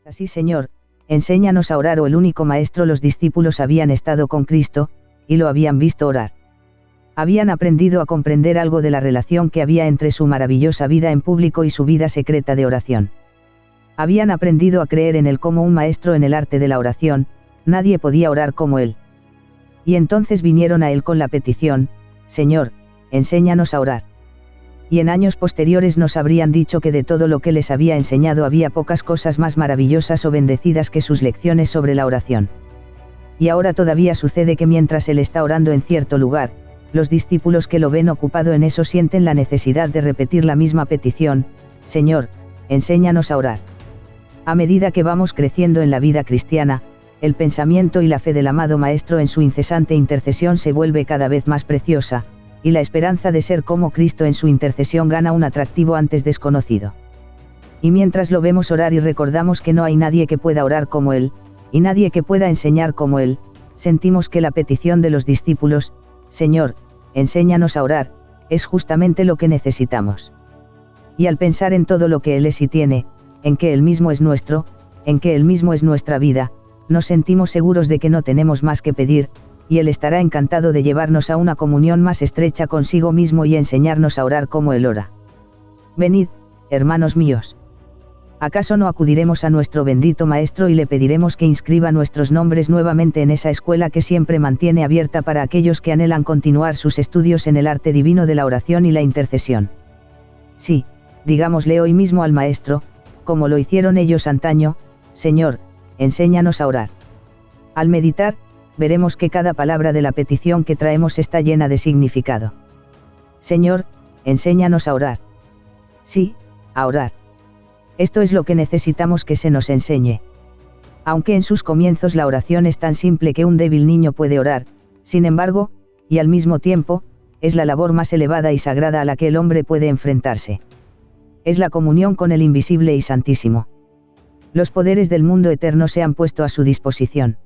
Así, Señor, enséñanos a orar. O el único maestro. Los discípulos habían estado con Cristo, y lo habían visto orar. Habían aprendido a comprender algo de la relación que había entre su maravillosa vida en público y su vida secreta de oración. Habían aprendido a creer en él como un maestro en el arte de la oración. Nadie podía orar como él. Y entonces vinieron a él con la petición: Señor, enséñanos a orar. Y en años posteriores nos habrían dicho que de todo lo que les había enseñado había pocas cosas más maravillosas o bendecidas que sus lecciones sobre la oración. Y ahora todavía sucede que mientras él está orando en cierto lugar, los discípulos que lo ven ocupado en eso sienten la necesidad de repetir la misma petición: Señor, enséñanos a orar. A medida que vamos creciendo en la vida cristiana, el pensamiento y la fe del amado Maestro en su incesante intercesión se vuelve cada vez más preciosa, y la esperanza de ser como Cristo en su intercesión gana un atractivo antes desconocido. Y mientras lo vemos orar y recordamos que no hay nadie que pueda orar como él, y nadie que pueda enseñar como él, sentimos que la petición de los discípulos: Señor, enséñanos a orar, es justamente lo que necesitamos. Y al pensar en todo lo que él es y tiene, en que él mismo es nuestro, en que él mismo es nuestra vida, nos sentimos seguros de que no tenemos más que pedir, y él estará encantado de llevarnos a una comunión más estrecha consigo mismo y enseñarnos a orar como él ora. Venid, hermanos míos. ¿Acaso no acudiremos a nuestro bendito Maestro y le pediremos que inscriba nuestros nombres nuevamente en esa escuela que siempre mantiene abierta para aquellos que anhelan continuar sus estudios en el arte divino de la oración y la intercesión? Sí, digámosle hoy mismo al Maestro, como lo hicieron ellos antaño: Señor, enséñanos a orar. Al meditar, veremos que cada palabra de la petición que traemos está llena de significado. Señor, enséñanos a orar. Sí, a orar. Esto es lo que necesitamos que se nos enseñe. Aunque en sus comienzos la oración es tan simple que un débil niño puede orar, sin embargo, y al mismo tiempo, es la labor más elevada y sagrada a la que el hombre puede enfrentarse. Es la comunión con el invisible y santísimo. Los poderes del mundo eterno se han puesto a su disposición.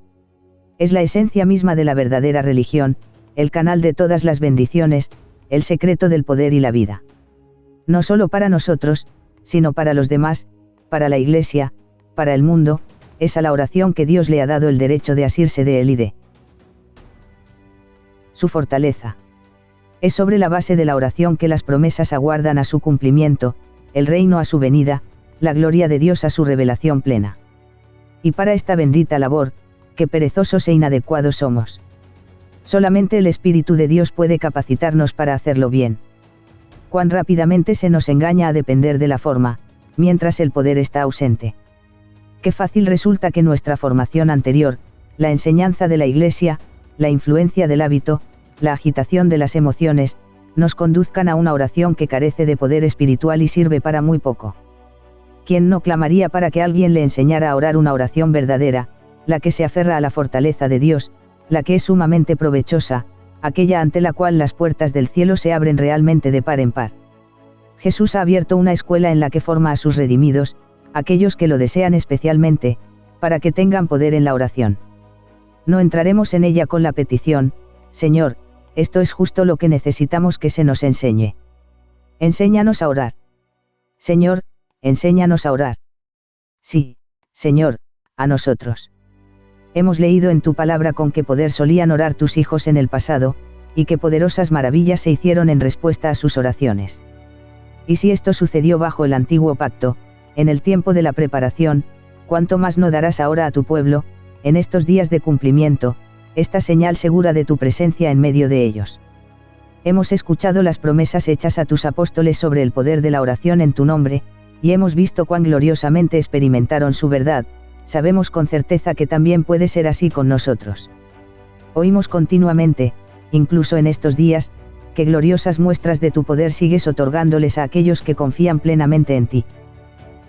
Es la esencia misma de la verdadera religión, el canal de todas las bendiciones, el secreto del poder y la vida. No solo para nosotros, sino para los demás, para la Iglesia, para el mundo, es a la oración que Dios le ha dado el derecho de asirse de él y de su fortaleza. Es sobre la base de la oración que las promesas aguardan a su cumplimiento, el reino a su venida, la gloria de Dios a su revelación plena. Y para esta bendita labor, qué perezosos e inadecuados somos. Solamente el Espíritu de Dios puede capacitarnos para hacerlo bien. Cuán rápidamente se nos engaña a depender de la forma, mientras el poder está ausente. Qué fácil resulta que nuestra formación anterior, la enseñanza de la Iglesia, la influencia del hábito, la agitación de las emociones, nos conduzcan a una oración que carece de poder espiritual y sirve para muy poco. ¿Quién no clamaría para que alguien le enseñara a orar una oración verdadera, la que se aferra a la fortaleza de Dios, la que es sumamente provechosa, aquella ante la cual las puertas del cielo se abren realmente de par en par? Jesús ha abierto una escuela en la que forma a sus redimidos, aquellos que lo desean especialmente, para que tengan poder en la oración. No entraremos en ella con la petición: Señor, esto es justo lo que necesitamos que se nos enseñe. Enséñanos a orar. Señor, enséñanos a orar. Sí, Señor, a nosotros. Hemos leído en tu palabra con qué poder solían orar tus hijos en el pasado, y qué poderosas maravillas se hicieron en respuesta a sus oraciones. Y si esto sucedió bajo el antiguo pacto, en el tiempo de la preparación, ¿cuánto más no darás ahora a tu pueblo, en estos días de cumplimiento, esta señal segura de tu presencia en medio de ellos? Hemos escuchado las promesas hechas a tus apóstoles sobre el poder de la oración en tu nombre, y hemos visto cuán gloriosamente experimentaron su verdad. Sabemos con certeza que también puede ser así con nosotros. Oímos continuamente, incluso en estos días, que gloriosas muestras de tu poder sigues otorgándoles a aquellos que confían plenamente en ti.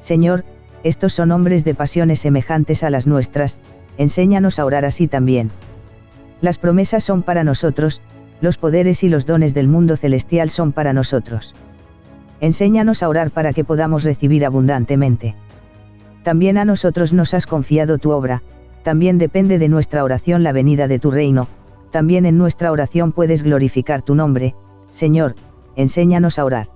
Señor, estos son hombres de pasiones semejantes a las nuestras, enséñanos a orar así también. Las promesas son para nosotros, los poderes y los dones del mundo celestial son para nosotros. Enséñanos a orar para que podamos recibir abundantemente. También a nosotros nos has confiado tu obra, también depende de nuestra oración la venida de tu reino, también en nuestra oración puedes glorificar tu nombre. Señor, enséñanos a orar.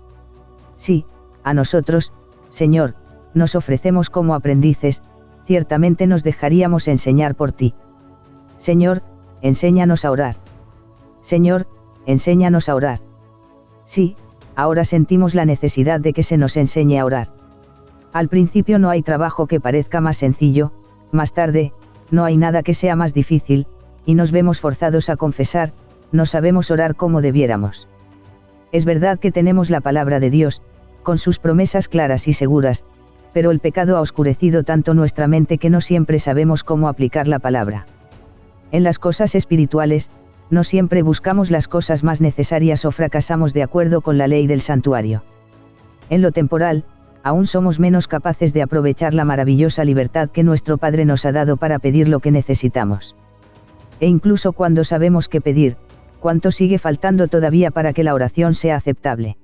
Sí, a nosotros, Señor, nos ofrecemos como aprendices, ciertamente nos dejaríamos enseñar por ti. Señor, enséñanos a orar. Señor, enséñanos a orar. Sí, ahora sentimos la necesidad de que se nos enseñe a orar. Al principio no hay trabajo que parezca más sencillo, más tarde, no hay nada que sea más difícil, y nos vemos forzados a confesar, no sabemos orar como debiéramos. Es verdad que tenemos la palabra de Dios, con sus promesas claras y seguras, pero el pecado ha oscurecido tanto nuestra mente que no siempre sabemos cómo aplicar la palabra. En las cosas espirituales, no siempre buscamos las cosas más necesarias o fracasamos de acuerdo con la ley del santuario. En lo temporal, aún somos menos capaces de aprovechar la maravillosa libertad que nuestro Padre nos ha dado para pedir lo que necesitamos. E incluso cuando sabemos qué pedir, ¿cuánto sigue faltando todavía para que la oración sea aceptable?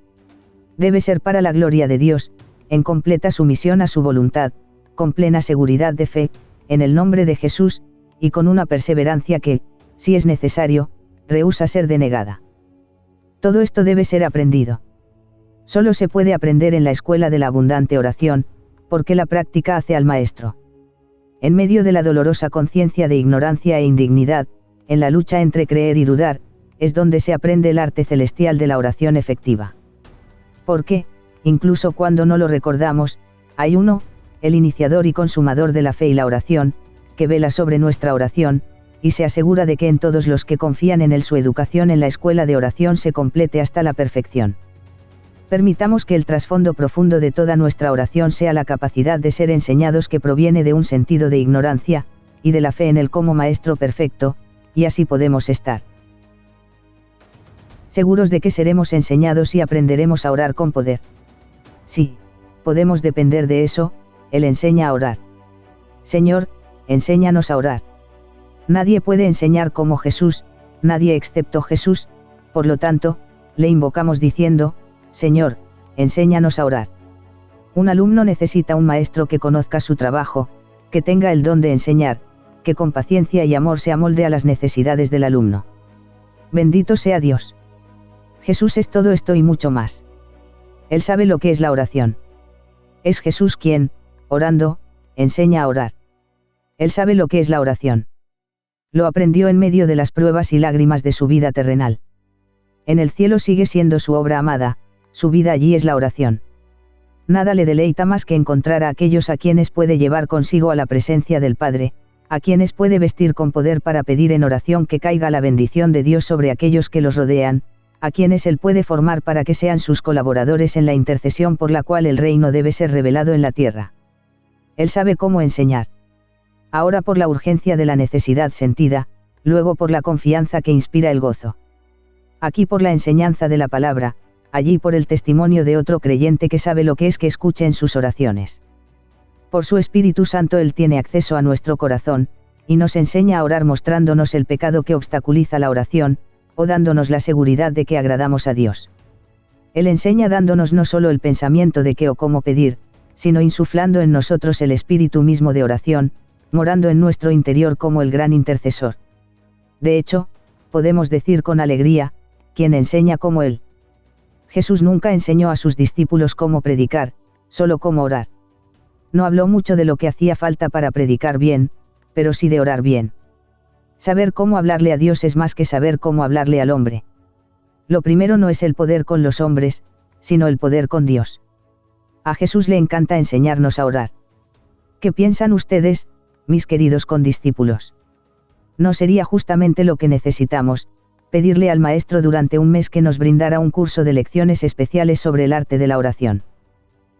Debe ser para la gloria de Dios, en completa sumisión a su voluntad, con plena seguridad de fe, en el nombre de Jesús, y con una perseverancia que, si es necesario, rehúsa ser denegada. Todo esto debe ser aprendido. Solo se puede aprender en la escuela de la abundante oración, porque la práctica hace al maestro. En medio de la dolorosa conciencia de ignorancia e indignidad, en la lucha entre creer y dudar, es donde se aprende el arte celestial de la oración efectiva. Porque, incluso cuando no lo recordamos, hay uno, el iniciador y consumador de la fe y la oración, que vela sobre nuestra oración, y se asegura de que en todos los que confían en él su educación en la escuela de oración se complete hasta la perfección. Permitamos que el trasfondo profundo de toda nuestra oración sea la capacidad de ser enseñados que proviene de un sentido de ignorancia, y de la fe en él como Maestro perfecto, y así podemos estar seguros de que seremos enseñados y aprenderemos a orar con poder. Sí, podemos depender de eso, Él enseña a orar. Señor, enséñanos a orar. Nadie puede enseñar como Jesús, nadie excepto Jesús, por lo tanto, le invocamos diciendo, Señor, enséñanos a orar. Un alumno necesita un maestro que conozca su trabajo, que tenga el don de enseñar, que con paciencia y amor se amolde a las necesidades del alumno. Bendito sea Dios. Jesús es todo esto y mucho más. Él sabe lo que es la oración. Es Jesús quien, orando, enseña a orar. Él sabe lo que es la oración. Lo aprendió en medio de las pruebas y lágrimas de su vida terrenal. En el cielo sigue siendo su obra amada, su vida allí es la oración. Nada le deleita más que encontrar a aquellos a quienes puede llevar consigo a la presencia del Padre, a quienes puede vestir con poder para pedir en oración que caiga la bendición de Dios sobre aquellos que los rodean, a quienes Él puede formar para que sean sus colaboradores en la intercesión por la cual el reino debe ser revelado en la tierra. Él sabe cómo enseñar. Ahora por la urgencia de la necesidad sentida, luego por la confianza que inspira el gozo. Aquí por la enseñanza de la palabra, allí por el testimonio de otro creyente que sabe lo que es que escuche en sus oraciones. Por su Espíritu Santo Él tiene acceso a nuestro corazón, y nos enseña a orar mostrándonos el pecado que obstaculiza la oración, o dándonos la seguridad de que agradamos a Dios. Él enseña dándonos no solo el pensamiento de qué o cómo pedir, sino insuflando en nosotros el espíritu mismo de oración, morando en nuestro interior como el gran intercesor. De hecho, podemos decir con alegría, quien enseña como Él. Jesús nunca enseñó a sus discípulos cómo predicar, solo cómo orar. No habló mucho de lo que hacía falta para predicar bien, pero sí de orar bien. Saber cómo hablarle a Dios es más que saber cómo hablarle al hombre. Lo primero no es el poder con los hombres, sino el poder con Dios. A Jesús le encanta enseñarnos a orar. ¿Qué piensan ustedes, mis queridos condiscípulos? ¿No sería justamente lo que necesitamos, pedirle al Maestro durante un mes que nos brindara un curso de lecciones especiales sobre el arte de la oración?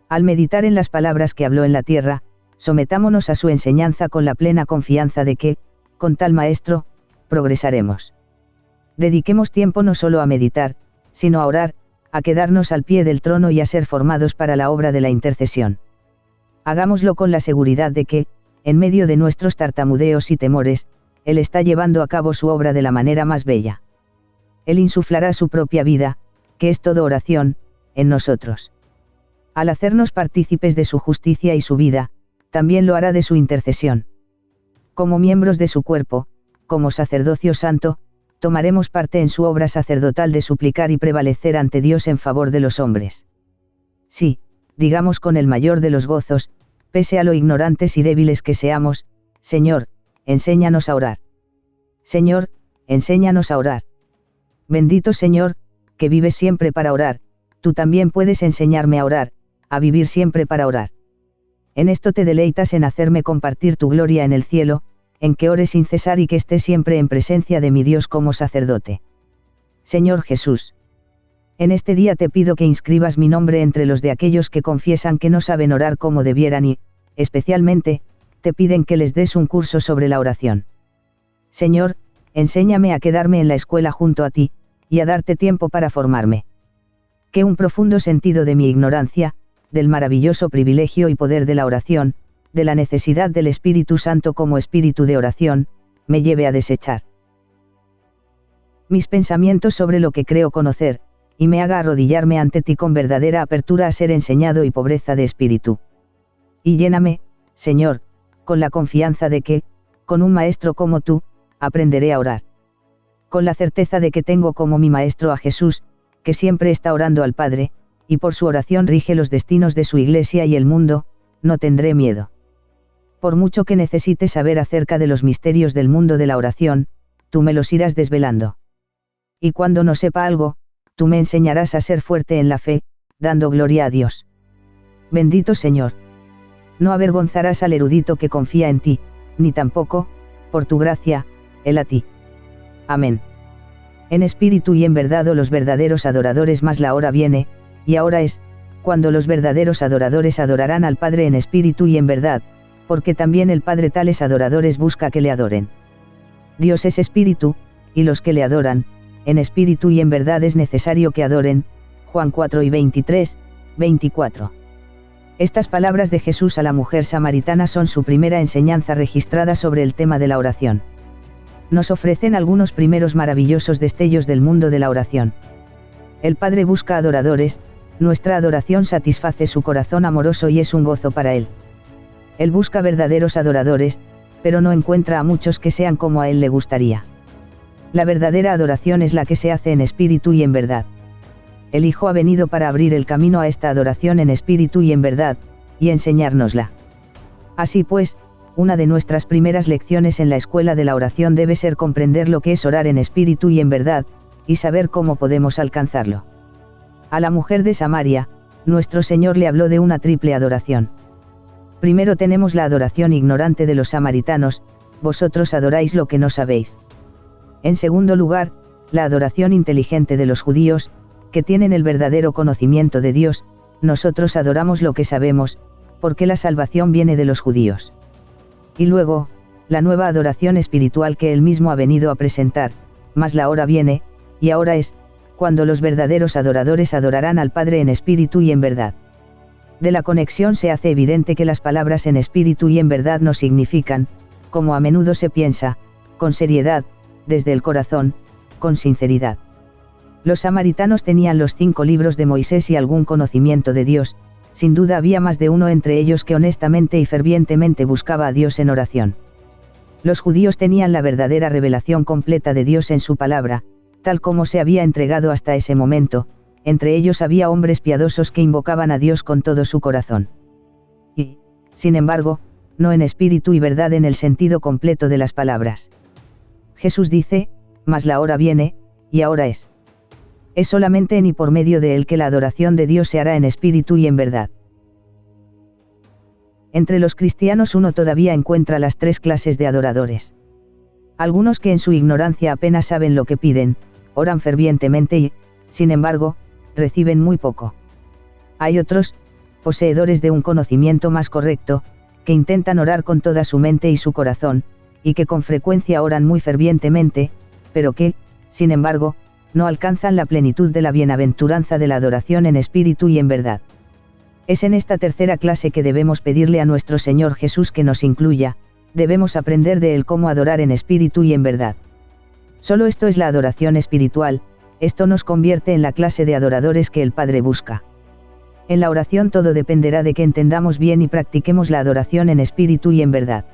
Al meditar en las palabras que habló en la tierra, sometámonos a su enseñanza con la plena confianza de que, con tal Maestro, progresaremos. Dediquemos tiempo no solo a meditar, sino a orar, a quedarnos al pie del trono y a ser formados para la obra de la intercesión. Hagámoslo con la seguridad de que, en medio de nuestros tartamudeos y temores, Él está llevando a cabo su obra de la manera más bella. Él insuflará su propia vida, que es todo oración, en nosotros. Al hacernos partícipes de su justicia y su vida, también lo hará de su intercesión. Como miembros de su cuerpo, como sacerdocio santo, tomaremos parte en su obra sacerdotal de suplicar y prevalecer ante Dios en favor de los hombres. Sí, digamos con el mayor de los gozos, pese a lo ignorantes y débiles que seamos, Señor, enséñanos a orar. Señor, enséñanos a orar. Bendito Señor, que vives siempre para orar, tú también puedes enseñarme a orar, a vivir siempre para orar. En esto te deleitas en hacerme compartir tu gloria en el cielo, en que ore sin cesar y que esté siempre en presencia de mi Dios como sacerdote. Señor Jesús. En este día te pido que inscribas mi nombre entre los de aquellos que confiesan que no saben orar como debieran y, especialmente, te piden que les des un curso sobre la oración. Señor, enséñame a quedarme en la escuela junto a ti, y a darte tiempo para formarme. Que un profundo sentido de mi ignorancia, del maravilloso privilegio y poder de la oración, de la necesidad del Espíritu Santo como espíritu de oración, me lleve a desechar mis pensamientos sobre lo que creo conocer, y me haga arrodillarme ante ti con verdadera apertura a ser enseñado y pobreza de espíritu. Y lléname, Señor, con la confianza de que, con un maestro como tú, aprenderé a orar. Con la certeza de que tengo como mi maestro a Jesús, que siempre está orando al Padre, y por su oración rige los destinos de su iglesia y el mundo, no tendré miedo. Por mucho que necesite saber acerca de los misterios del mundo de la oración, tú me los irás desvelando. Y cuando no sepa algo, tú me enseñarás a ser fuerte en la fe, dando gloria a Dios. Bendito Señor. No avergonzarás al erudito que confía en ti, ni tampoco, por tu gracia, él a ti. Amén. En espíritu y en verdad los verdaderos adoradores, más la hora viene, y ahora es, cuando los verdaderos adoradores adorarán al Padre en espíritu y en verdad, porque también el Padre tales adoradores busca que le adoren. Dios es espíritu, y los que le adoran, en espíritu y en verdad es necesario que adoren. Juan 4 y 23, 24. Estas palabras de Jesús a la mujer samaritana son su primera enseñanza registrada sobre el tema de la oración. Nos ofrecen algunos primeros maravillosos destellos del mundo de la oración. El Padre busca adoradores, nuestra adoración satisface su corazón amoroso y es un gozo para Él. Él busca verdaderos adoradores, pero no encuentra a muchos que sean como a Él le gustaría. La verdadera adoración es la que se hace en espíritu y en verdad. El Hijo ha venido para abrir el camino a esta adoración en espíritu y en verdad, y enseñárnosla. Así pues, una de nuestras primeras lecciones en la escuela de la oración debe ser comprender lo que es orar en espíritu y en verdad, y saber cómo podemos alcanzarlo. A la mujer de Samaria, nuestro Señor le habló de una triple adoración. Primero tenemos la adoración ignorante de los samaritanos, vosotros adoráis lo que no sabéis. En segundo lugar, la adoración inteligente de los judíos, que tienen el verdadero conocimiento de Dios, nosotros adoramos lo que sabemos, porque la salvación viene de los judíos. Y luego, la nueva adoración espiritual que Él mismo ha venido a presentar, mas la hora viene, y ahora es, cuando los verdaderos adoradores adorarán al Padre en espíritu y en verdad. De la conexión se hace evidente que las palabras en espíritu y en verdad no significan, como a menudo se piensa, con seriedad, desde el corazón, con sinceridad. Los samaritanos tenían los 5 libros de Moisés y algún conocimiento de Dios, sin duda había más de uno entre ellos que honestamente y fervientemente buscaba a Dios en oración. Los judíos tenían la verdadera revelación completa de Dios en su palabra, tal como se había entregado hasta ese momento, entre ellos había hombres piadosos que invocaban a Dios con todo su corazón. Y, sin embargo, no en espíritu y verdad en el sentido completo de las palabras. Jesús dice, mas la hora viene, y ahora es. Es solamente en y por medio de Él que la adoración de Dios se hará en espíritu y en verdad. Entre los cristianos uno todavía encuentra las 3 clases de adoradores. Algunos que en su ignorancia apenas saben lo que piden, oran fervientemente y, sin embargo, reciben muy poco. Hay otros, poseedores de un conocimiento más correcto, que intentan orar con toda su mente y su corazón, y que con frecuencia oran muy fervientemente, pero que, sin embargo, no alcanzan la plenitud de la bienaventuranza de la adoración en espíritu y en verdad. Es en esta tercera clase que debemos pedirle a nuestro Señor Jesús que nos incluya, debemos aprender de Él cómo adorar en espíritu y en verdad. Solo esto es la adoración espiritual, esto nos convierte en la clase de adoradores que el Padre busca. En la oración todo dependerá de que entendamos bien y practiquemos la adoración en espíritu y en verdad.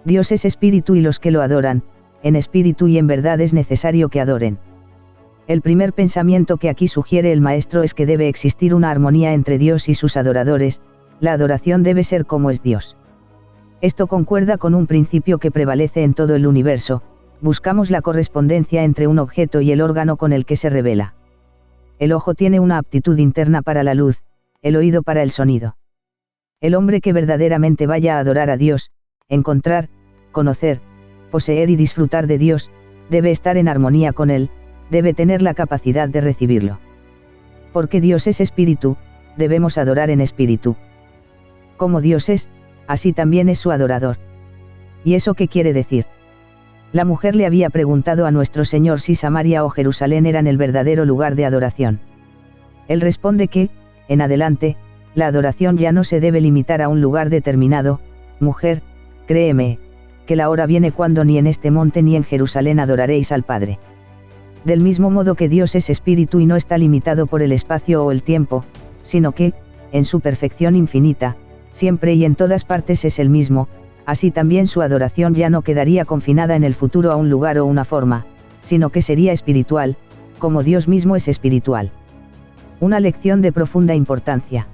Dios es espíritu y los que lo adoran, en espíritu y en verdad es necesario que adoren. El primer pensamiento que aquí sugiere el maestro es que debe existir una armonía entre Dios y sus adoradores, la adoración debe ser como es Dios. Esto concuerda con un principio que prevalece en todo el universo: buscamos la correspondencia entre un objeto y el órgano con el que se revela. El ojo tiene una aptitud interna para la luz, el oído para el sonido. El hombre que verdaderamente vaya a adorar a Dios, encontrar, conocer, poseer y disfrutar de Dios, debe estar en armonía con Él, debe tener la capacidad de recibirlo. Porque Dios es espíritu, debemos adorar en espíritu. Como Dios es, así también es su adorador. ¿Y eso qué quiere decir? La mujer le había preguntado a nuestro Señor si Samaria o Jerusalén eran el verdadero lugar de adoración. Él responde que, en adelante, la adoración ya no se debe limitar a un lugar determinado: mujer, créeme, que la hora viene cuando ni en este monte ni en Jerusalén adoraréis al Padre. Del mismo modo que Dios es espíritu y no está limitado por el espacio o el tiempo, sino que, en su perfección infinita, siempre y en todas partes es el mismo, así también su adoración ya no quedaría confinada en el futuro a un lugar o una forma, sino que sería espiritual, como Dios mismo es espiritual. Una lección de profunda importancia.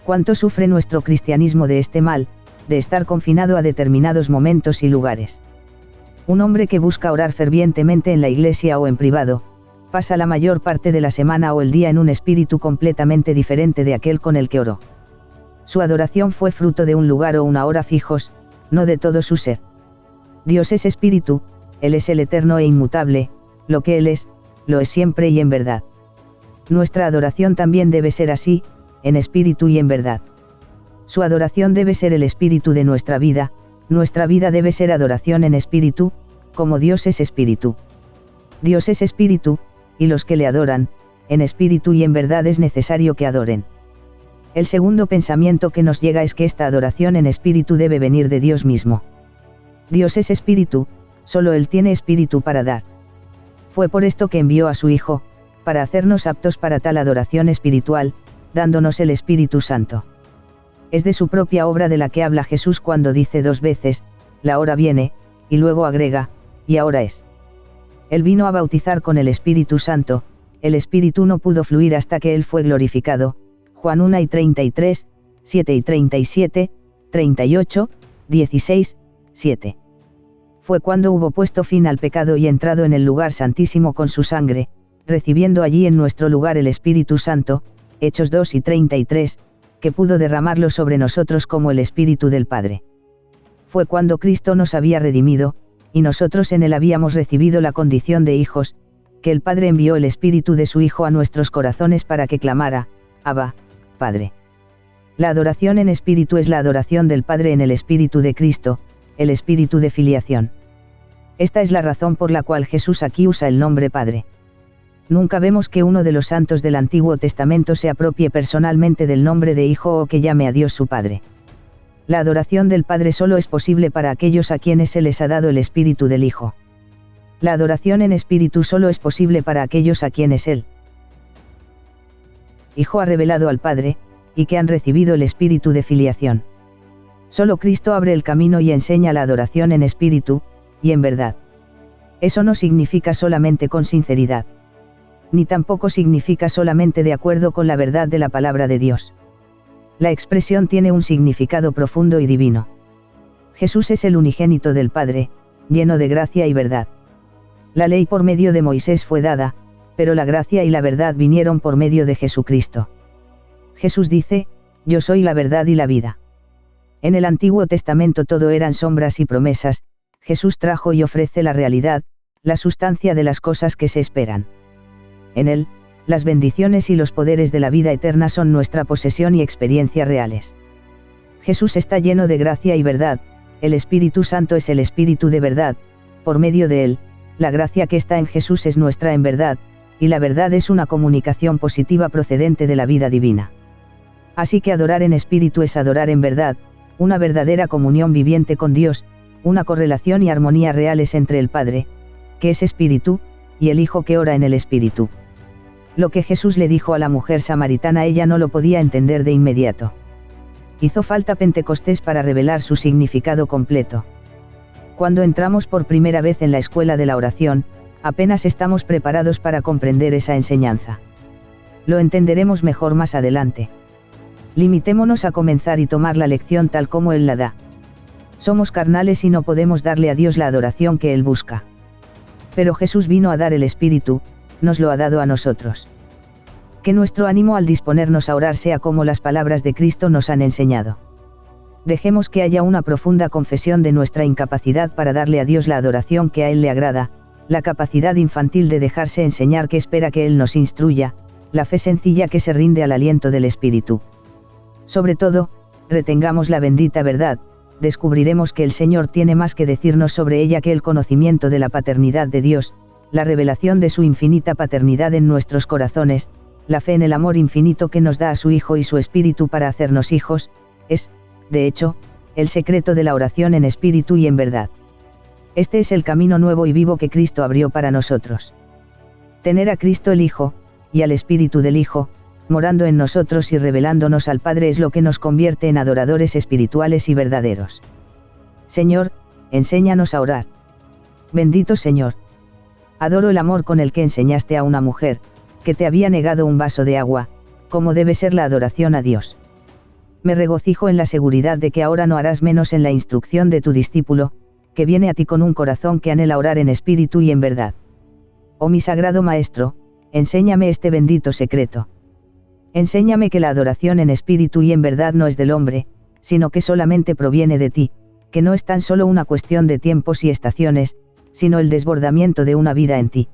¿Cuánto sufre nuestro cristianismo de este mal, de estar confinado a determinados momentos y lugares? Un hombre que busca orar fervientemente en la iglesia o en privado, pasa la mayor parte de la semana o el día en un espíritu completamente diferente de aquel con el que oró. Su adoración fue fruto de un lugar o una hora fijos, no de todo su ser. Dios es espíritu, Él es el eterno e inmutable, lo que Él es, lo es siempre y en verdad. Nuestra adoración también debe ser así, en espíritu y en verdad. Su adoración debe ser el espíritu de nuestra vida debe ser adoración en espíritu, como Dios es espíritu. Dios es espíritu, y los que le adoran, en espíritu y en verdad es necesario que adoren. El segundo pensamiento que nos llega es que esta adoración en espíritu debe venir de Dios mismo. Dios es espíritu, solo Él tiene espíritu para dar. Fue por esto que envió a su Hijo, para hacernos aptos para tal adoración espiritual, dándonos el Espíritu Santo. Es de su propia obra de la que habla Jesús cuando dice 2 veces, la hora viene, y luego agrega, y ahora es. Él vino a bautizar con el Espíritu Santo, el Espíritu no pudo fluir hasta que Él fue glorificado. Juan 1:33, 7:37, 38, 16, 7. Fue cuando hubo puesto fin al pecado y entrado en el lugar santísimo con su sangre, recibiendo allí en nuestro lugar el Espíritu Santo, Hechos 2:33, que pudo derramarlo sobre nosotros como el Espíritu del Padre. Fue cuando Cristo nos había redimido, y nosotros en Él habíamos recibido la condición de hijos, que el Padre envió el Espíritu de su Hijo a nuestros corazones para que clamara, Abba, Padre. La adoración en espíritu es la adoración del Padre en el Espíritu de Cristo, el Espíritu de filiación. Esta es la razón por la cual Jesús aquí usa el nombre Padre. Nunca vemos que uno de los santos del Antiguo Testamento se apropie personalmente del nombre de Hijo o que llame a Dios su Padre. La adoración del Padre solo es posible para aquellos a quienes se les ha dado el Espíritu del Hijo. La adoración en espíritu solo es posible para aquellos a quienes Él, Hijo, ha revelado al Padre, y que han recibido el Espíritu de filiación. Solo Cristo abre el camino y enseña la adoración en espíritu, y en verdad. Eso no significa solamente con sinceridad. Ni tampoco significa solamente de acuerdo con la verdad de la palabra de Dios. La expresión tiene un significado profundo y divino. Jesús es el unigénito del Padre, lleno de gracia y verdad. La ley por medio de Moisés fue dada, pero la gracia y la verdad vinieron por medio de Jesucristo. Jesús dice, yo soy la verdad y la vida. En el Antiguo Testamento todo eran sombras y promesas, Jesús trajo y ofrece la realidad, la sustancia de las cosas que se esperan. En Él, las bendiciones y los poderes de la vida eterna son nuestra posesión y experiencia reales. Jesús está lleno de gracia y verdad, el Espíritu Santo es el Espíritu de verdad, por medio de Él, la gracia que está en Jesús es nuestra en verdad, y la verdad es una comunicación positiva procedente de la vida divina. Así que adorar en espíritu es adorar en verdad, una verdadera comunión viviente con Dios, una correlación y armonía reales entre el Padre, que es espíritu, y el Hijo que ora en el Espíritu. Lo que Jesús le dijo a la mujer samaritana ella no lo podía entender de inmediato. Hizo falta Pentecostés para revelar su significado completo. Cuando entramos por primera vez en la escuela de la oración, apenas estamos preparados para comprender esa enseñanza. Lo entenderemos mejor más adelante. Limitémonos a comenzar y tomar la lección tal como Él la da. Somos carnales y no podemos darle a Dios la adoración que Él busca. Pero Jesús vino a dar el Espíritu, nos lo ha dado a nosotros. Que nuestro ánimo al disponernos a orar sea como las palabras de Cristo nos han enseñado. Dejemos que haya una profunda confesión de nuestra incapacidad para darle a Dios la adoración que a Él le agrada, la capacidad infantil de dejarse enseñar que espera que Él nos instruya, la fe sencilla que se rinde al aliento del Espíritu. Sobre todo, retengamos la bendita verdad, descubriremos que el Señor tiene más que decirnos sobre ella que el conocimiento de la paternidad de Dios, la revelación de su infinita paternidad en nuestros corazones, la fe en el amor infinito que nos da a su Hijo y su Espíritu para hacernos hijos, es, de hecho, el secreto de la oración en espíritu y en verdad. Este es el camino nuevo y vivo que Cristo abrió para nosotros. Tener a Cristo el Hijo, y al Espíritu del Hijo, morando en nosotros y revelándonos al Padre es lo que nos convierte en adoradores espirituales y verdaderos. Señor, enséñanos a orar. Bendito Señor. Adoro el amor con el que enseñaste a una mujer, que te había negado un vaso de agua, como debe ser la adoración a Dios. Me regocijo en la seguridad de que ahora no harás menos en la instrucción de tu discípulo, que viene a ti con un corazón que anhela orar en espíritu y en verdad. Oh mi sagrado Maestro, enséñame este bendito secreto. Enséñame que la adoración en espíritu y en verdad no es del hombre, sino que solamente proviene de ti, que no es tan solo una cuestión de tiempos y estaciones, sino el desbordamiento de una vida en ti.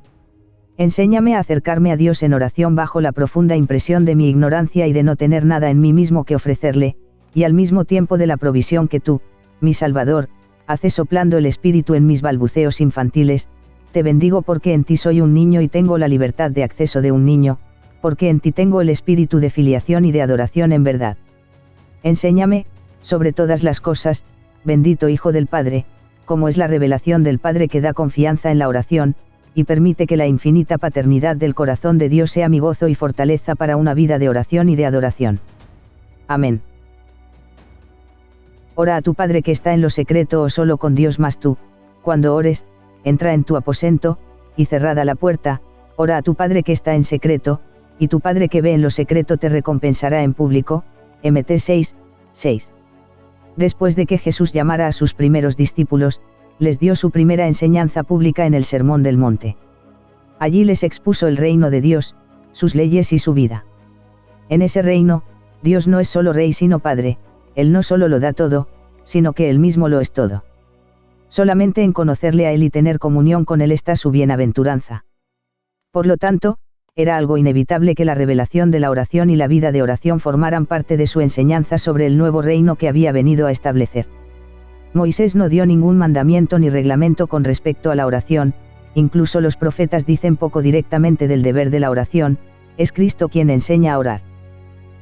Enséñame a acercarme a Dios en oración bajo la profunda impresión de mi ignorancia y de no tener nada en mí mismo que ofrecerle, y al mismo tiempo de la provisión que tú, mi Salvador, haces soplando el Espíritu en mis balbuceos infantiles. Te bendigo porque en ti soy un niño y tengo la libertad de acceso de un niño, porque en ti tengo el espíritu de filiación y de adoración en verdad. Enséñame, sobre todas las cosas, bendito Hijo del Padre, como es la revelación del Padre que da confianza en la oración, y permite que la infinita paternidad del corazón de Dios sea mi gozo y fortaleza para una vida de oración y de adoración. Amén. Ora a tu Padre que está en lo secreto o solo con Dios más tú, cuando ores, entra en tu aposento, y cerrada la puerta, ora a tu Padre que está en secreto, y tu Padre que ve en lo secreto te recompensará en público. Mt 6, 6. Después de que Jesús llamara a sus primeros discípulos, les dio su primera enseñanza pública en el Sermón del Monte. Allí les expuso el reino de Dios, sus leyes y su vida. En ese reino, Dios no es solo Rey sino Padre, Él no solo lo da todo, sino que Él mismo lo es todo. Solamente en conocerle a Él y tener comunión con Él está su bienaventuranza. Por lo tanto, era algo inevitable que la revelación de la oración y la vida de oración formaran parte de su enseñanza sobre el nuevo reino que había venido a establecer. Moisés no dio ningún mandamiento ni reglamento con respecto a la oración, incluso los profetas dicen poco directamente del deber de la oración, es Cristo quien enseña a orar.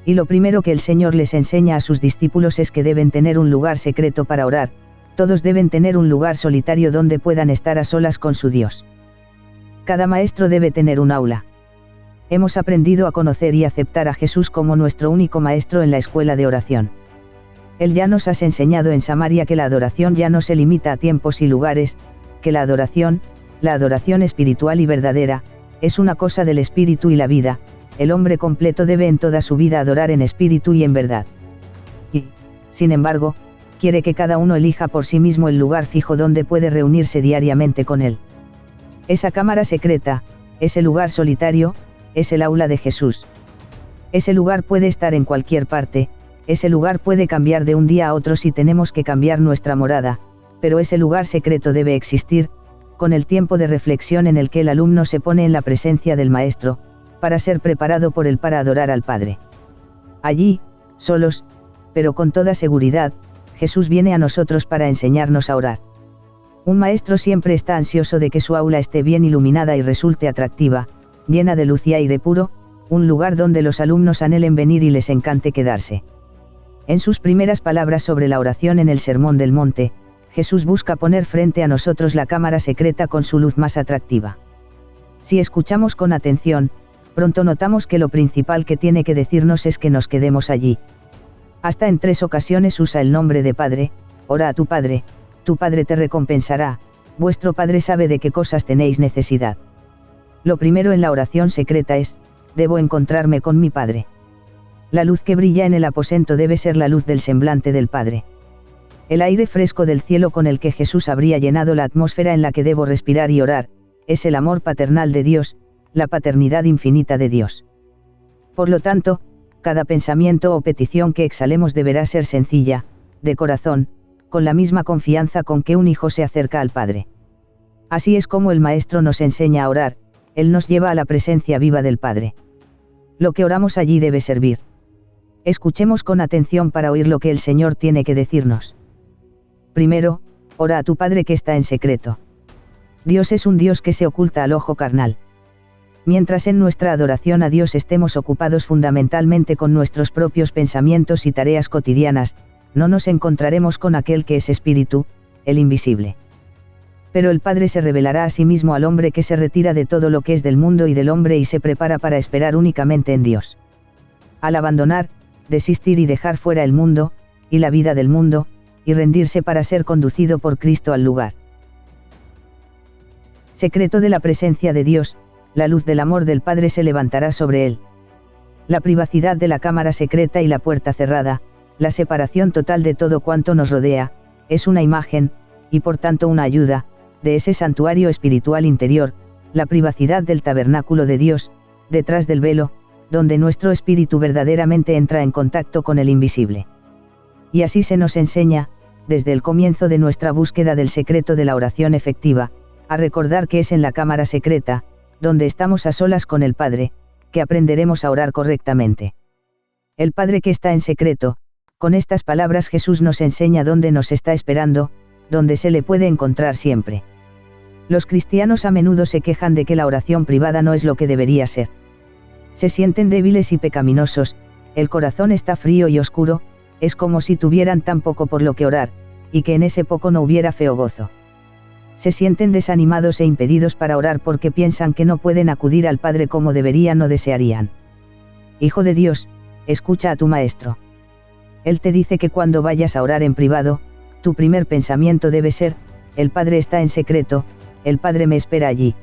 Y lo primero que el Señor les enseña a sus discípulos es que deben tener un lugar secreto para orar, todos deben tener un lugar solitario donde puedan estar a solas con su Dios. Cada maestro debe tener un aula. Hemos aprendido a conocer y aceptar a Jesús como nuestro único maestro en la escuela de oración. Él ya nos has enseñado en Samaria que la adoración ya no se limita a tiempos y lugares, que la adoración espiritual y verdadera, es una cosa del espíritu y la vida. El hombre completo debe en toda su vida adorar en espíritu y en verdad. Y, sin embargo, quiere que cada uno elija por sí mismo el lugar fijo donde puede reunirse diariamente con Él. Esa cámara secreta, ese lugar solitario, es el aula de Jesús. Ese lugar puede estar en cualquier parte, ese lugar puede cambiar de un día a otro si tenemos que cambiar nuestra morada, pero ese lugar secreto debe existir, con el tiempo de reflexión en el que el alumno se pone en la presencia del Maestro, para ser preparado por él para adorar al Padre. Allí, solos, pero con toda seguridad, Jesús viene a nosotros para enseñarnos a orar. Un maestro siempre está ansioso de que su aula esté bien iluminada y resulte atractiva, llena de luz y aire puro, un lugar donde los alumnos anhelen venir y les encante quedarse. En sus primeras palabras sobre la oración en el Sermón del Monte, Jesús busca poner frente a nosotros la cámara secreta con su luz más atractiva. Si escuchamos con atención, pronto notamos que lo principal que tiene que decirnos es que nos quedemos allí. Hasta en 3 ocasiones usa el nombre de Padre: ora a tu Padre te recompensará, vuestro Padre sabe de qué cosas tenéis necesidad. Lo primero en la oración secreta es: debo encontrarme con mi Padre. La luz que brilla en el aposento debe ser la luz del semblante del Padre. El aire fresco del cielo con el que Jesús habría llenado la atmósfera en la que debo respirar y orar, es el amor paternal de Dios, la paternidad infinita de Dios. Por lo tanto, cada pensamiento o petición que exhalemos deberá ser sencilla, de corazón, con la misma confianza con que un hijo se acerca al Padre. Así es como el Maestro nos enseña a orar, Él nos lleva a la presencia viva del Padre. Lo que oramos allí debe servir. Escuchemos con atención para oír lo que el Señor tiene que decirnos. Primero, ora a tu Padre que está en secreto. Dios es un Dios que se oculta al ojo carnal. Mientras en nuestra adoración a Dios estemos ocupados fundamentalmente con nuestros propios pensamientos y tareas cotidianas, no nos encontraremos con aquel que es espíritu, el invisible. Pero el Padre se revelará a sí mismo al hombre que se retira de todo lo que es del mundo y del hombre y se prepara para esperar únicamente en Dios. Al abandonar, desistir y dejar fuera el mundo, y la vida del mundo, y rendirse para ser conducido por Cristo al lugar secreto de la presencia de Dios, la luz del amor del Padre se levantará sobre él. La privacidad de la cámara secreta y la puerta cerrada, la separación total de todo cuanto nos rodea, es una imagen, y por tanto una ayuda, de ese santuario espiritual interior, la privacidad del tabernáculo de Dios, detrás del velo, donde nuestro espíritu verdaderamente entra en contacto con el invisible. Y así se nos enseña, desde el comienzo de nuestra búsqueda del secreto de la oración efectiva, a recordar que es en la cámara secreta, donde estamos a solas con el Padre, que aprenderemos a orar correctamente. El Padre que está en secreto, con estas palabras Jesús nos enseña dónde nos está esperando, donde se le puede encontrar siempre. Los cristianos a menudo se quejan de que la oración privada no es lo que debería ser. Se sienten débiles y pecaminosos, el corazón está frío y oscuro, es como si tuvieran tan poco por lo que orar, y que en ese poco no hubiera fe o gozo. Se sienten desanimados e impedidos para orar porque piensan que no pueden acudir al Padre como deberían o desearían. Hijo de Dios, escucha a tu Maestro. Él te dice que cuando vayas a orar en privado, tu primer pensamiento debe ser, el Padre está en secreto, el Padre me espera allí.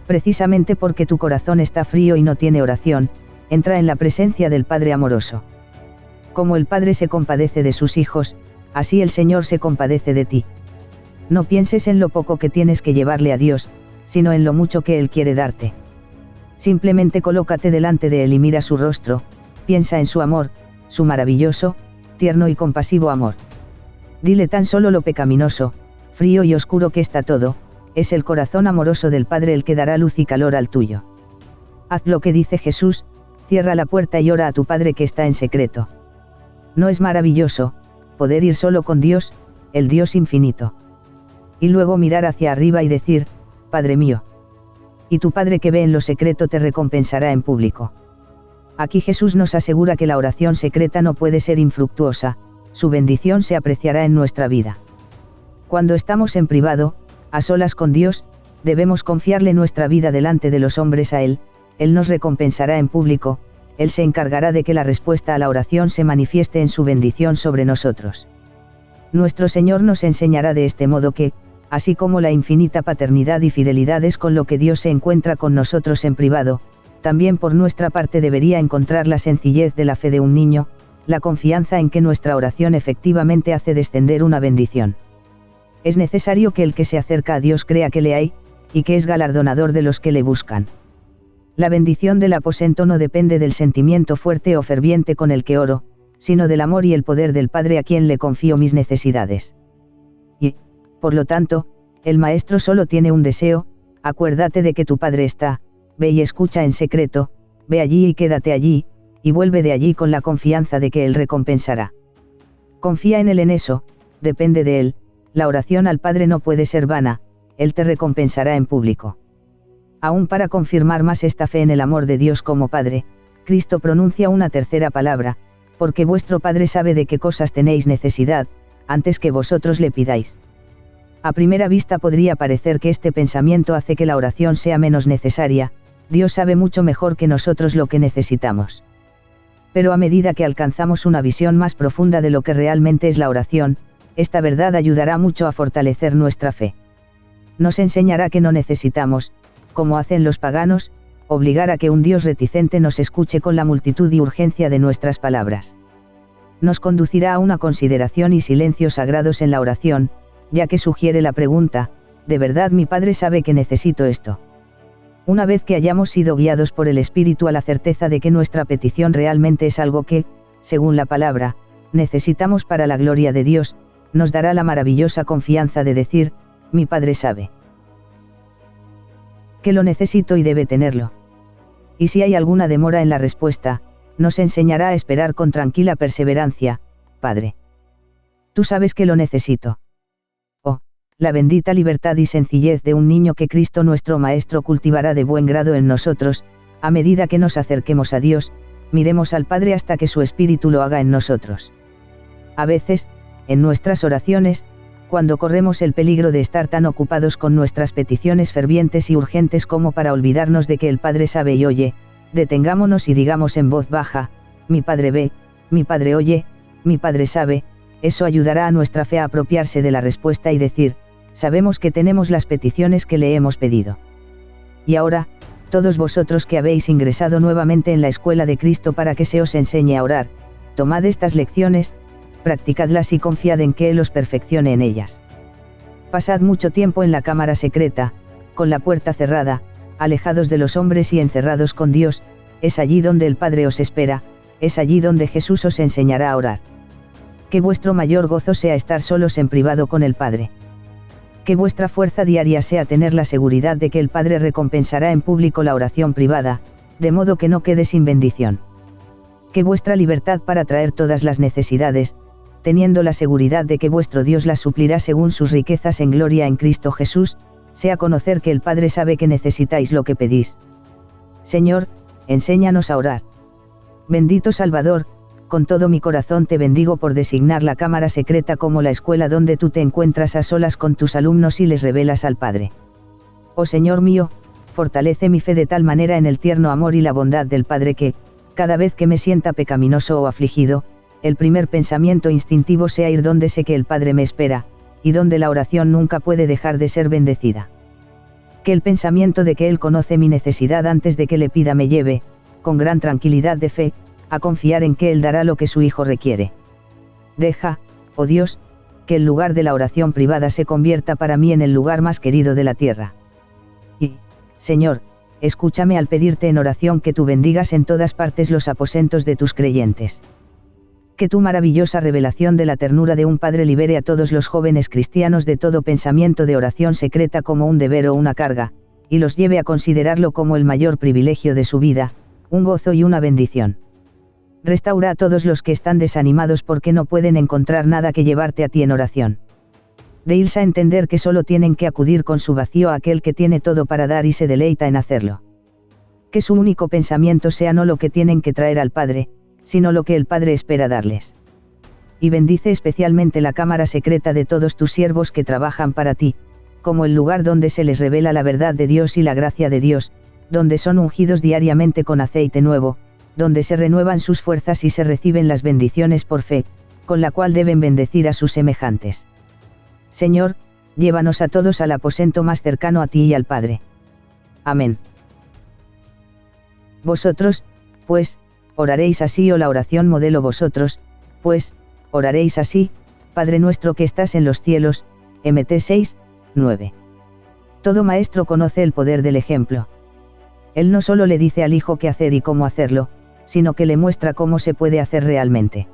Precisamente porque tu corazón está frío y no tiene oración, entra en la presencia del Padre amoroso. Como el Padre se compadece de sus hijos, así el Señor se compadece de ti. No pienses en lo poco que tienes que llevarle a Dios, sino en lo mucho que Él quiere darte. Simplemente colócate delante de Él y mira su rostro, piensa en su amor, su maravilloso, tierno y compasivo amor. Dile tan solo lo pecaminoso, frío y oscuro que está todo, es el corazón amoroso del Padre el que dará luz y calor al tuyo. Haz lo que dice Jesús, cierra la puerta y ora a tu Padre que está en secreto. ¿No es maravilloso, poder ir solo con Dios, el Dios infinito? Y luego mirar hacia arriba y decir, Padre mío. Y tu Padre que ve en lo secreto te recompensará en público. Aquí Jesús nos asegura que la oración secreta no puede ser infructuosa, su bendición se apreciará en nuestra vida. Cuando estamos en privado, a solas con Dios, debemos confiarle nuestra vida delante de los hombres a Él, Él nos recompensará en público, Él se encargará de que la respuesta a la oración se manifieste en su bendición sobre nosotros. Nuestro Señor nos enseñará de este modo que, así como la infinita paternidad y fidelidad es con lo que Dios se encuentra con nosotros en privado, también por nuestra parte debería encontrar la sencillez de la fe de un niño, la confianza en que nuestra oración efectivamente hace descender una bendición. Es necesario que el que se acerca a Dios crea que le hay, y que es galardonador de los que le buscan. La bendición del aposento no depende del sentimiento fuerte o ferviente con el que oro, sino del amor y el poder del Padre a quien le confío mis necesidades. Y, por lo tanto, el Maestro solo tiene un deseo, acuérdate de que tu Padre está, ve y escucha en secreto, ve allí y quédate allí, y vuelve de allí con la confianza de que Él recompensará. Confía en Él en eso, depende de Él, la oración al Padre no puede ser vana, Él te recompensará en público. Aún para confirmar más esta fe en el amor de Dios como Padre, Cristo pronuncia una tercera palabra, porque vuestro Padre sabe de qué cosas tenéis necesidad, antes que vosotros le pidáis. A primera vista podría parecer que este pensamiento hace que la oración sea menos necesaria, Dios sabe mucho mejor que nosotros lo que necesitamos. Pero a medida que alcanzamos una visión más profunda de lo que realmente es la oración, esta verdad ayudará mucho a fortalecer nuestra fe. Nos enseñará que no necesitamos, como hacen los paganos, obligar a que un Dios reticente nos escuche con la multitud y urgencia de nuestras palabras. Nos conducirá a una consideración y silencios sagrados en la oración, ya que sugiere la pregunta, ¿de verdad mi Padre sabe que necesito esto? Una vez que hayamos sido guiados por el Espíritu a la certeza de que nuestra petición realmente es algo que, según la palabra, necesitamos para la gloria de Dios, nos dará la maravillosa confianza de decir, mi Padre sabe que lo necesito y debe tenerlo. Y si hay alguna demora en la respuesta, nos enseñará a esperar con tranquila perseverancia, Padre. Tú sabes que lo necesito. Oh, la bendita libertad y sencillez de un niño que Cristo nuestro Maestro cultivará de buen grado en nosotros, a medida que nos acerquemos a Dios, miremos al Padre hasta que su Espíritu lo haga en nosotros. A veces, en nuestras oraciones, cuando corremos el peligro de estar tan ocupados con nuestras peticiones fervientes y urgentes como para olvidarnos de que el Padre sabe y oye, detengámonos y digamos en voz baja, mi Padre ve, mi Padre oye, mi Padre sabe. Eso ayudará a nuestra fe a apropiarse de la respuesta y decir, sabemos que tenemos las peticiones que le hemos pedido. Y ahora, todos vosotros que habéis ingresado nuevamente en la escuela de Cristo para que se os enseñe a orar, tomad estas lecciones, practicadlas y confiad en que Él os perfeccione en ellas. Pasad mucho tiempo en la cámara secreta, con la puerta cerrada, alejados de los hombres y encerrados con Dios, es allí donde el Padre os espera, es allí donde Jesús os enseñará a orar. Que vuestro mayor gozo sea estar solos en privado con el Padre. Que vuestra fuerza diaria sea tener la seguridad de que el Padre recompensará en público la oración privada, de modo que no quede sin bendición. Que vuestra libertad para traer todas las necesidades, teniendo la seguridad de que vuestro Dios las suplirá según sus riquezas en gloria en Cristo Jesús, sea conocer que el Padre sabe que necesitáis lo que pedís. Señor, enséñanos a orar. Bendito Salvador, con todo mi corazón te bendigo por designar la cámara secreta como la escuela donde tú te encuentras a solas con tus alumnos y les revelas al Padre. Oh Señor mío, fortalece mi fe de tal manera en el tierno amor y la bondad del Padre que, cada vez que me sienta pecaminoso o afligido, el primer pensamiento instintivo sea ir donde sé que el Padre me espera, y donde la oración nunca puede dejar de ser bendecida. Que el pensamiento de que Él conoce mi necesidad antes de que le pida me lleve, con gran tranquilidad de fe, a confiar en que Él dará lo que su Hijo requiere. Deja, oh Dios, que el lugar de la oración privada se convierta para mí en el lugar más querido de la tierra. Y, Señor, escúchame al pedirte en oración que tú bendigas en todas partes los aposentos de tus creyentes. Que tu maravillosa revelación de la ternura de un Padre libere a todos los jóvenes cristianos de todo pensamiento de oración secreta como un deber o una carga, y los lleve a considerarlo como el mayor privilegio de su vida, un gozo y una bendición. Restaura a todos los que están desanimados porque no pueden encontrar nada que llevarte a ti en oración. Deilles a entender que solo tienen que acudir con su vacío a aquel que tiene todo para dar y se deleita en hacerlo. Que su único pensamiento sea no lo que tienen que traer al Padre, sino lo que el Padre espera darles. Y bendice especialmente la cámara secreta de todos tus siervos que trabajan para ti, como el lugar donde se les revela la verdad de Dios y la gracia de Dios, donde son ungidos diariamente con aceite nuevo, donde se renuevan sus fuerzas y se reciben las bendiciones por fe, con la cual deben bendecir a sus semejantes. Señor, llévanos a todos al aposento más cercano a ti y al Padre. Amén. Vosotros, pues, oraréis así o la oración modelo vosotros, pues, oraréis así, Padre nuestro que estás en los cielos, Mt 6, 9. Todo maestro conoce el poder del ejemplo. Él no solo le dice al Hijo qué hacer y cómo hacerlo, sino que le muestra cómo se puede hacer realmente.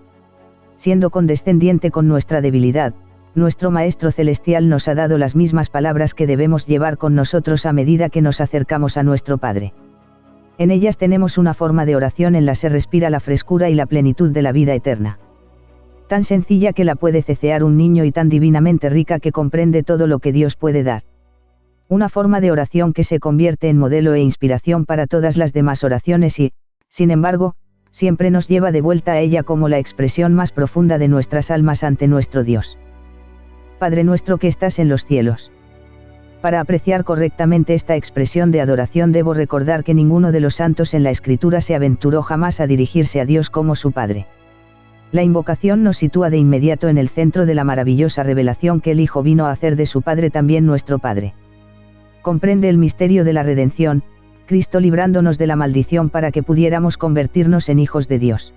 Siendo condescendiente con nuestra debilidad, nuestro Maestro Celestial nos ha dado las mismas palabras que debemos llevar con nosotros a medida que nos acercamos a nuestro Padre. En ellas tenemos una forma de oración en la se respira la frescura y la plenitud de la vida eterna. Tan sencilla que la puede cecear un niño y tan divinamente rica que comprende todo lo que Dios puede dar. Una forma de oración que se convierte en modelo e inspiración para todas las demás oraciones y, sin embargo, siempre nos lleva de vuelta a ella como la expresión más profunda de nuestras almas ante nuestro Dios. Padre nuestro que estás en los cielos. Para apreciar correctamente esta expresión de adoración debo recordar que ninguno de los santos en la Escritura se aventuró jamás a dirigirse a Dios como su Padre. La invocación nos sitúa de inmediato en el centro de la maravillosa revelación que el Hijo vino a hacer de su Padre también nuestro Padre. Comprende el misterio de la redención, Cristo librándonos de la maldición para que pudiéramos convertirnos en hijos de Dios.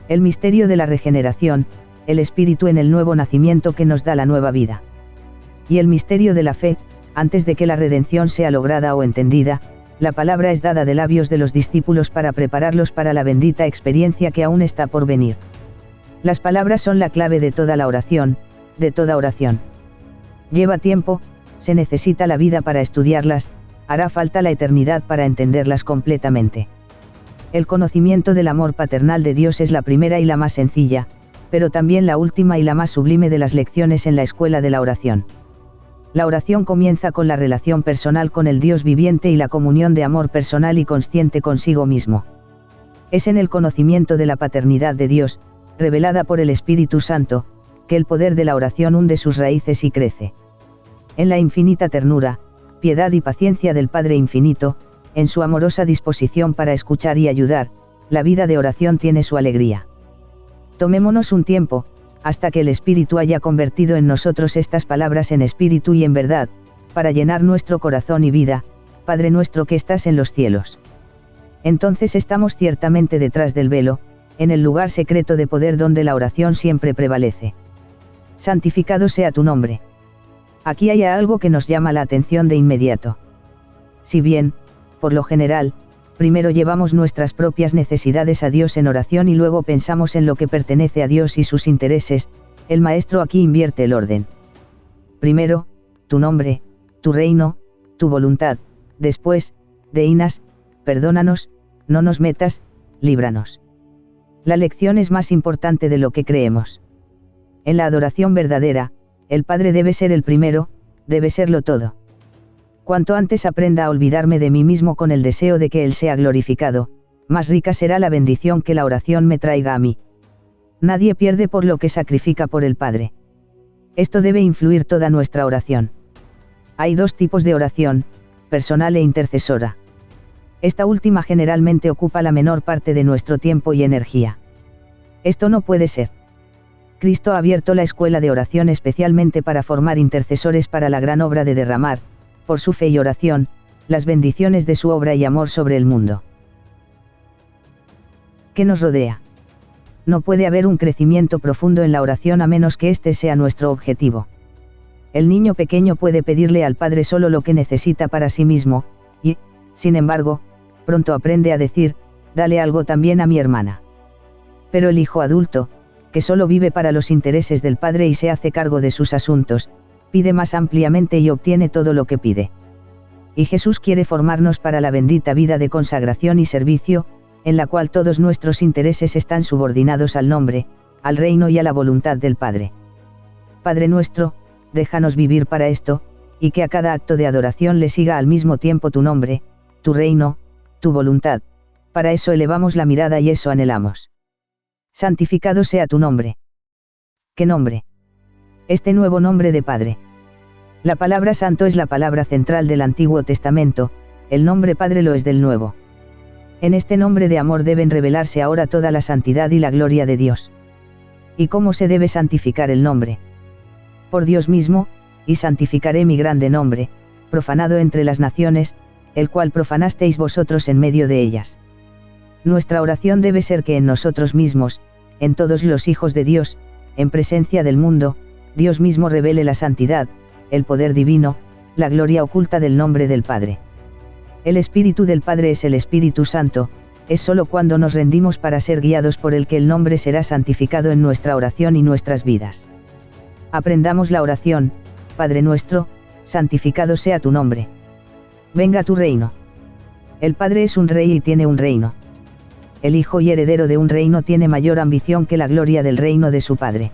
El misterio de la regeneración, el Espíritu en el nuevo nacimiento que nos da la nueva vida. Y el misterio de la fe, antes de que la redención sea lograda o entendida, la palabra es dada de labios de los discípulos para prepararlos para la bendita experiencia que aún está por venir. Las palabras son la clave de toda la oración, de toda oración. Lleva tiempo, se necesita la vida para estudiarlas, hará falta la eternidad para entenderlas completamente. El conocimiento del amor paternal de Dios es la primera y la más sencilla, pero también la última y la más sublime de las lecciones en la escuela de la oración. La oración comienza con la relación personal con el Dios viviente y la comunión de amor personal y consciente consigo mismo. Es en el conocimiento de la paternidad de Dios, revelada por el Espíritu Santo, que el poder de la oración hunde sus raíces y crece. En la infinita ternura, piedad y paciencia del Padre Infinito, en su amorosa disposición para escuchar y ayudar, la vida de oración tiene su alegría. Tomémonos un tiempo, hasta que el Espíritu haya convertido en nosotros estas palabras en espíritu y en verdad, para llenar nuestro corazón y vida, Padre nuestro que estás en los cielos. Entonces estamos ciertamente detrás del velo, en el lugar secreto de poder donde la oración siempre prevalece. Santificado sea tu nombre. Aquí hay algo que nos llama la atención de inmediato. Si bien, por lo general, primero llevamos nuestras propias necesidades a Dios en oración y luego pensamos en lo que pertenece a Dios y sus intereses, el Maestro aquí invierte el orden. Primero, tu nombre, tu reino, tu voluntad, después, deinas, perdónanos, no nos metas, líbranos. La lección es más importante de lo que creemos. En la adoración verdadera, el Padre debe ser el primero, debe serlo todo. Cuanto antes aprenda a olvidarme de mí mismo con el deseo de que Él sea glorificado, más rica será la bendición que la oración me traiga a mí. Nadie pierde por lo que sacrifica por el Padre. Esto debe influir toda nuestra oración. Hay dos tipos de oración, personal e intercesora. Esta última generalmente ocupa la menor parte de nuestro tiempo y energía. Esto no puede ser. Cristo ha abierto la escuela de oración especialmente para formar intercesores para la gran obra de derramar, por su fe y oración, las bendiciones de su obra y amor sobre el mundo. ¿Qué nos rodea? No puede haber un crecimiento profundo en la oración a menos que este sea nuestro objetivo. El niño pequeño puede pedirle al Padre solo lo que necesita para sí mismo, y, sin embargo, pronto aprende a decir, dale algo también a mi hermana. Pero el hijo adulto, que solo vive para los intereses del Padre y se hace cargo de sus asuntos, pide más ampliamente y obtiene todo lo que pide. Y Jesús quiere formarnos para la bendita vida de consagración y servicio, en la cual todos nuestros intereses están subordinados al nombre, al reino y a la voluntad del Padre. Padre nuestro, déjanos vivir para esto, y que a cada acto de adoración le siga al mismo tiempo tu nombre, tu reino, tu voluntad, para eso elevamos la mirada y eso anhelamos. Santificado sea tu nombre. ¿Qué nombre? Este nuevo nombre de Padre. La palabra santo es la palabra central del Antiguo Testamento, el nombre Padre lo es del Nuevo. En este nombre de amor deben revelarse ahora toda la santidad y la gloria de Dios. ¿Y cómo se debe santificar el nombre? Por Dios mismo, y santificaré mi grande nombre, profanado entre las naciones, el cual profanasteis vosotros en medio de ellas. Nuestra oración debe ser que en nosotros mismos, en todos los hijos de Dios, en presencia del mundo, Dios mismo revele la santidad, el poder divino, la gloria oculta del nombre del Padre. El Espíritu del Padre es el Espíritu Santo, es sólo cuando nos rendimos para ser guiados por Él que el nombre será santificado en nuestra oración y nuestras vidas. Aprendamos la oración, Padre nuestro, santificado sea tu nombre. Venga tu reino. El Padre es un rey y tiene un reino. El Hijo y heredero de un reino tiene mayor ambición que la gloria del reino de su Padre.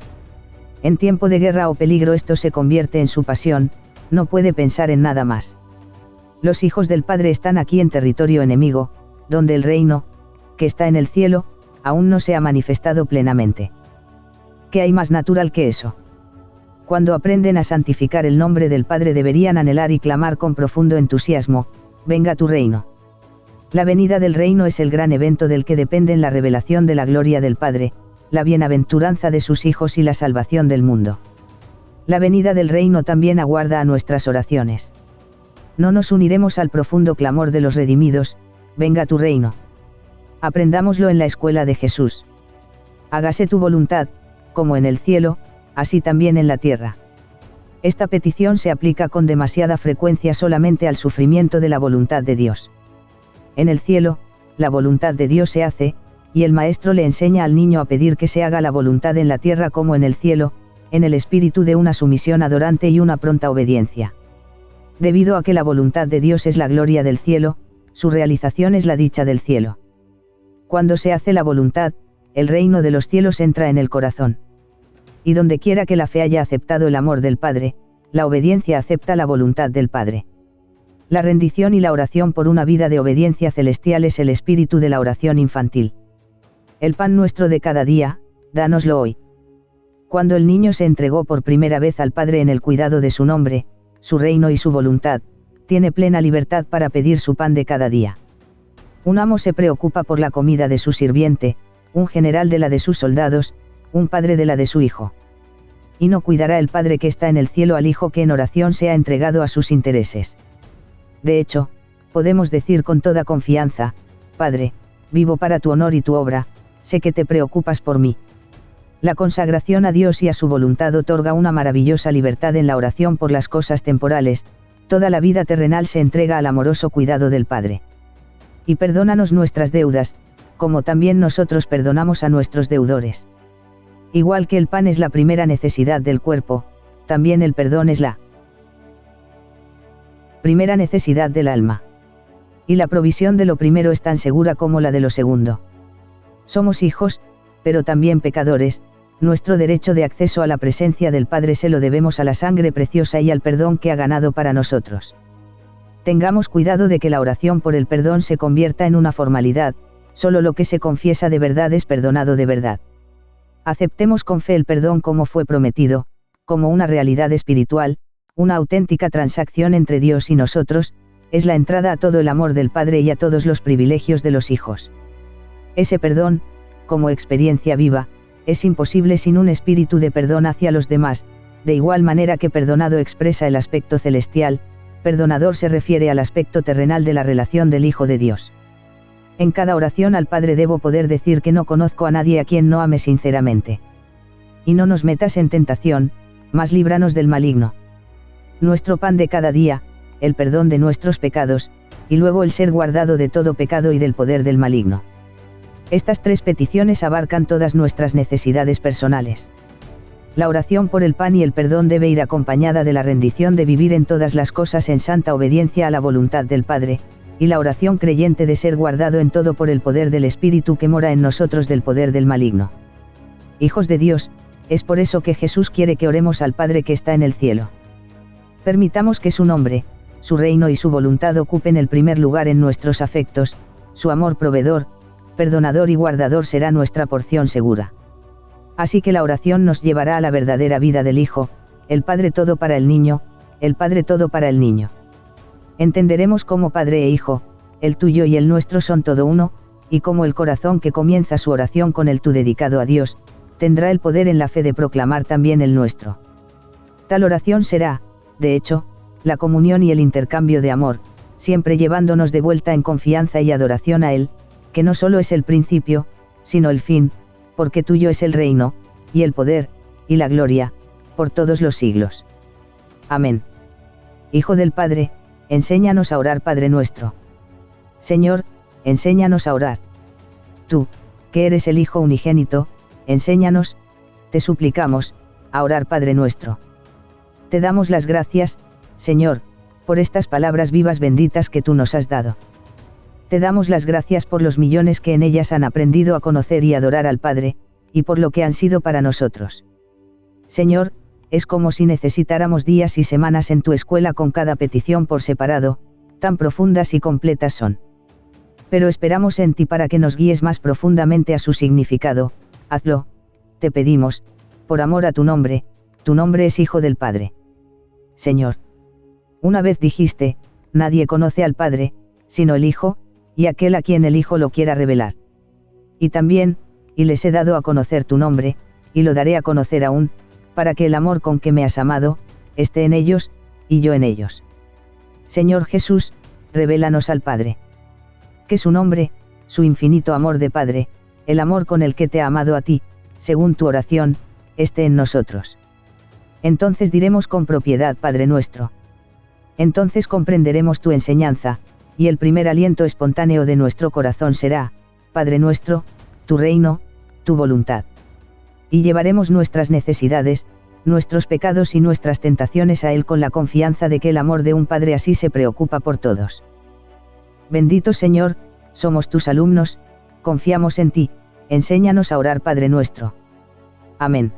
En tiempo de guerra o peligro esto se convierte en su pasión, no puede pensar en nada más. Los hijos del Padre están aquí en territorio enemigo, donde el reino, que está en el cielo, aún no se ha manifestado plenamente. ¿Qué hay más natural que eso? Cuando aprenden a santificar el nombre del Padre deberían anhelar y clamar con profundo entusiasmo, venga tu reino. La venida del reino es el gran evento del que dependen la revelación de la gloria del Padre, la bienaventuranza de sus hijos y la salvación del mundo. La venida del reino también aguarda a nuestras oraciones. No nos uniremos al profundo clamor de los redimidos, venga tu reino. Aprendámoslo en la escuela de Jesús. Hágase tu voluntad, como en el cielo, así también en la tierra. Esta petición se aplica con demasiada frecuencia solamente al sufrimiento de la voluntad de Dios. En el cielo, la voluntad de Dios se hace, y el maestro le enseña al niño a pedir que se haga la voluntad en la tierra como en el cielo, en el espíritu de una sumisión adorante y una pronta obediencia. Debido a que la voluntad de Dios es la gloria del cielo, su realización es la dicha del cielo. Cuando se hace la voluntad, el reino de los cielos entra en el corazón. Y donde quiera que la fe haya aceptado el amor del Padre, la obediencia acepta la voluntad del Padre. La rendición y la oración por una vida de obediencia celestial es el espíritu de la oración infantil. El pan nuestro de cada día, dánoslo hoy. Cuando el niño se entregó por primera vez al Padre en el cuidado de su nombre, su reino y su voluntad, tiene plena libertad para pedir su pan de cada día. Un amo se preocupa por la comida de su sirviente, un general de la de sus soldados, un padre de la de su hijo. Y no cuidará el Padre que está en el cielo al Hijo que en oración se ha entregado a sus intereses. De hecho, podemos decir con toda confianza, Padre, vivo para tu honor y tu obra, sé que te preocupas por mí. La consagración a Dios y a su voluntad otorga una maravillosa libertad en la oración por las cosas temporales, toda la vida terrenal se entrega al amoroso cuidado del Padre. Y perdónanos nuestras deudas, como también nosotros perdonamos a nuestros deudores. Igual que el pan es la primera necesidad del cuerpo, también el perdón es la primera necesidad del alma. Y la provisión de lo primero es tan segura como la de lo segundo. Somos hijos, pero también pecadores, nuestro derecho de acceso a la presencia del Padre se lo debemos a la sangre preciosa y al perdón que ha ganado para nosotros. Tengamos cuidado de que la oración por el perdón se convierta en una formalidad, solo lo que se confiesa de verdad es perdonado de verdad. Aceptemos con fe el perdón como fue prometido, como una realidad espiritual, una auténtica transacción entre Dios y nosotros, es la entrada a todo el amor del Padre y a todos los privilegios de los hijos. Ese perdón, como experiencia viva, es imposible sin un espíritu de perdón hacia los demás, de igual manera que perdonado expresa el aspecto celestial, perdonador se refiere al aspecto terrenal de la relación del Hijo de Dios. En cada oración al Padre debo poder decir que no conozco a nadie a quien no ame sinceramente. Y no nos metas en tentación, mas líbranos del maligno. Nuestro pan de cada día, el perdón de nuestros pecados, y luego el ser guardado de todo pecado y del poder del maligno. Estas tres peticiones abarcan todas nuestras necesidades personales. La oración por el pan y el perdón debe ir acompañada de la rendición de vivir en todas las cosas en santa obediencia a la voluntad del Padre, y la oración creyente de ser guardado en todo por el poder del Espíritu que mora en nosotros del poder del maligno. Hijos de Dios, es por eso que Jesús quiere que oremos al Padre que está en el cielo. Permitamos que su nombre, su reino y su voluntad ocupen el primer lugar en nuestros afectos, su amor proveedor, perdonador y guardador será nuestra porción segura. Así que la oración nos llevará a la verdadera vida del Hijo, el Padre todo para el niño, el Padre todo para el niño. Entenderemos cómo Padre e Hijo, el tuyo y el nuestro son todo uno, y cómo el corazón que comienza su oración con el tú dedicado a Dios, tendrá el poder en la fe de proclamar también el nuestro. Tal oración será, de hecho, la comunión y el intercambio de amor, siempre llevándonos de vuelta en confianza y adoración a Él, que no solo es el principio, sino el fin, porque tuyo es el reino, y el poder, y la gloria, por todos los siglos. Amén. Hijo del Padre, enséñanos a orar Padre nuestro. Señor, enséñanos a orar. Tú, que eres el Hijo unigénito, enséñanos, te suplicamos, a orar Padre nuestro. Te damos las gracias, Señor, por estas palabras vivas benditas que tú nos has dado. Te damos las gracias por los millones que en ellas han aprendido a conocer y adorar al Padre, y por lo que han sido para nosotros. Señor, es como si necesitáramos días y semanas en tu escuela con cada petición por separado, tan profundas y completas son. Pero esperamos en ti para que nos guíes más profundamente a su significado, hazlo, te pedimos, por amor a tu nombre es Hijo del Padre. Señor. Una vez dijiste, nadie conoce al Padre, sino el Hijo, y aquel a quien el Hijo lo quiera revelar. Y también, y les he dado a conocer tu nombre, y lo daré a conocer aún, para que el amor con que me has amado, esté en ellos, y yo en ellos. Señor Jesús, revélanos al Padre. Que su nombre, su infinito amor de Padre, el amor con el que te ha amado a ti, según tu oración, esté en nosotros. Entonces diremos con propiedad Padre nuestro. Entonces comprenderemos tu enseñanza, y el primer aliento espontáneo de nuestro corazón será, Padre nuestro, tu reino, tu voluntad. Y llevaremos nuestras necesidades, nuestros pecados y nuestras tentaciones a Él con la confianza de que el amor de un Padre así se preocupa por todos. Bendito Señor, somos tus alumnos, confiamos en ti, enséñanos a orar Padre nuestro. Amén.